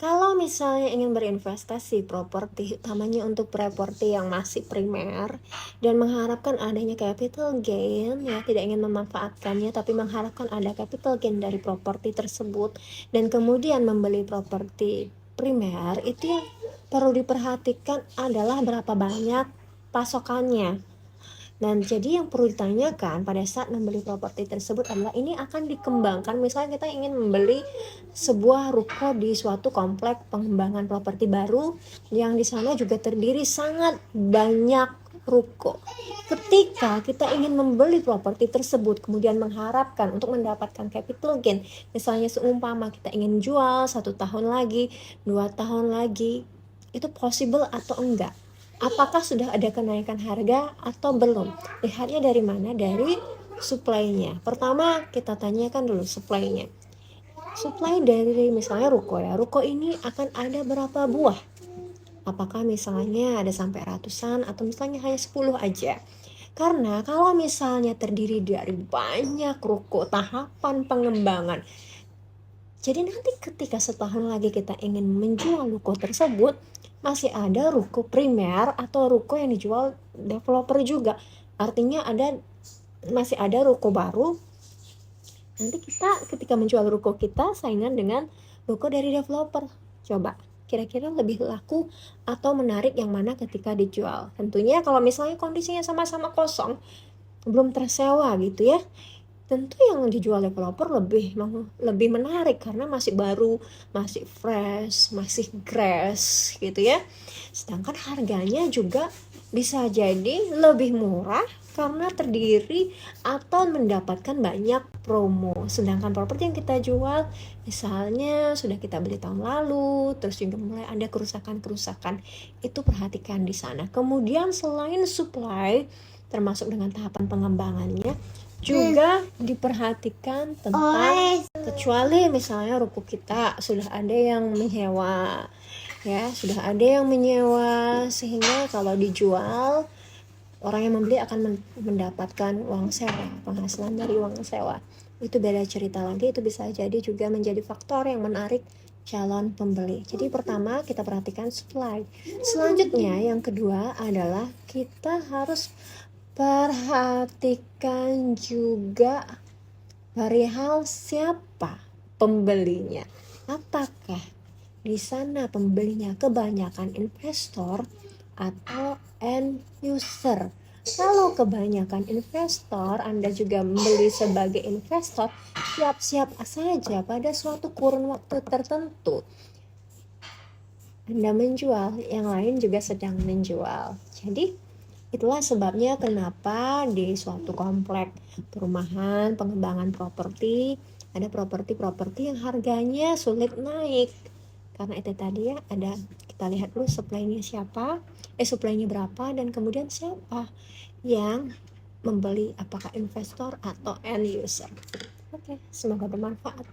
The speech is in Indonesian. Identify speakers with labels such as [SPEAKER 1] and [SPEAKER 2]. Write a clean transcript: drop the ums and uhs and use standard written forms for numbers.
[SPEAKER 1] Kalau misalnya ingin berinvestasi properti, utamanya untuk properti yang masih primer dan mengharapkan adanya capital gain, ya tidak ingin memanfaatkannya tapi mengharapkan ada capital gain dari properti tersebut dan kemudian membeli properti primer, itu yang perlu diperhatikan adalah berapa banyak pasokannya. Dan jadi yang perlu ditanyakan pada saat membeli properti tersebut adalah ini akan dikembangkan. Misalnya kita ingin membeli sebuah ruko di suatu komplek pengembangan properti baru yang di sana juga terdiri sangat banyak ruko. Ketika kita ingin membeli properti tersebut kemudian mengharapkan untuk mendapatkan capital gain, misalnya seumpama kita ingin jual 1 tahun lagi, 2 tahun lagi, itu possible atau enggak? Apakah sudah ada kenaikan harga atau belum? Lihatnya dari mana? Dari supply-nya. Pertama kita tanyakan dulu supply-nya. Supply dari misalnya ruko ya. Ruko ini akan ada berapa buah? Apakah misalnya ada sampai ratusan atau misalnya hanya 10 aja? Karena kalau misalnya terdiri dari banyak ruko tahapan pengembangan, jadi nanti ketika setahun lagi kita ingin menjual ruko tersebut, masih ada ruko primer atau ruko yang dijual developer juga. Artinya masih ada ruko baru. Nanti kita ketika menjual ruko kita saingan dengan ruko dari developer. Coba kira-kira lebih laku atau menarik yang mana ketika dijual? Tentunya kalau misalnya kondisinya sama-sama kosong, belum tersewa gitu ya, tentu yang dijual developer lebih menarik karena masih baru, masih fresh, masih grass gitu ya. Sedangkan harganya juga bisa jadi lebih murah karena terdiri atau mendapatkan banyak promo. Sedangkan properti yang kita jual misalnya sudah kita beli tahun lalu, terus juga mulai ada kerusakan-kerusakan, itu perhatikan di sana. Kemudian selain supply termasuk dengan tahapan pengembangannya, juga diperhatikan tentang, kecuali misalnya ruko kita sudah ada yang menyewa ya, sudah ada yang menyewa sehingga kalau dijual orang yang membeli akan mendapatkan uang sewa, penghasilan dari uang sewa. Itu beda cerita lagi, itu bisa jadi juga menjadi faktor yang menarik calon pembeli. Jadi pertama kita perhatikan supply. Selanjutnya yang kedua adalah kita harus perhatikan juga perihal siapa pembelinya. Apakah di sana pembelinya kebanyakan investor atau end user? Kalau kebanyakan investor, Anda juga membeli sebagai investor, siap-siap saja pada suatu kurun waktu tertentu Anda menjual, yang lain juga sedang menjual. Jadi itulah sebabnya kenapa di suatu komplek perumahan, pengembangan properti, ada properti-properti yang harganya sulit naik. Karena itu tadi ya, kita lihat dulu supply-nya supply-nya berapa, dan kemudian siapa yang membeli, apakah investor atau end user. Oke, semoga bermanfaat.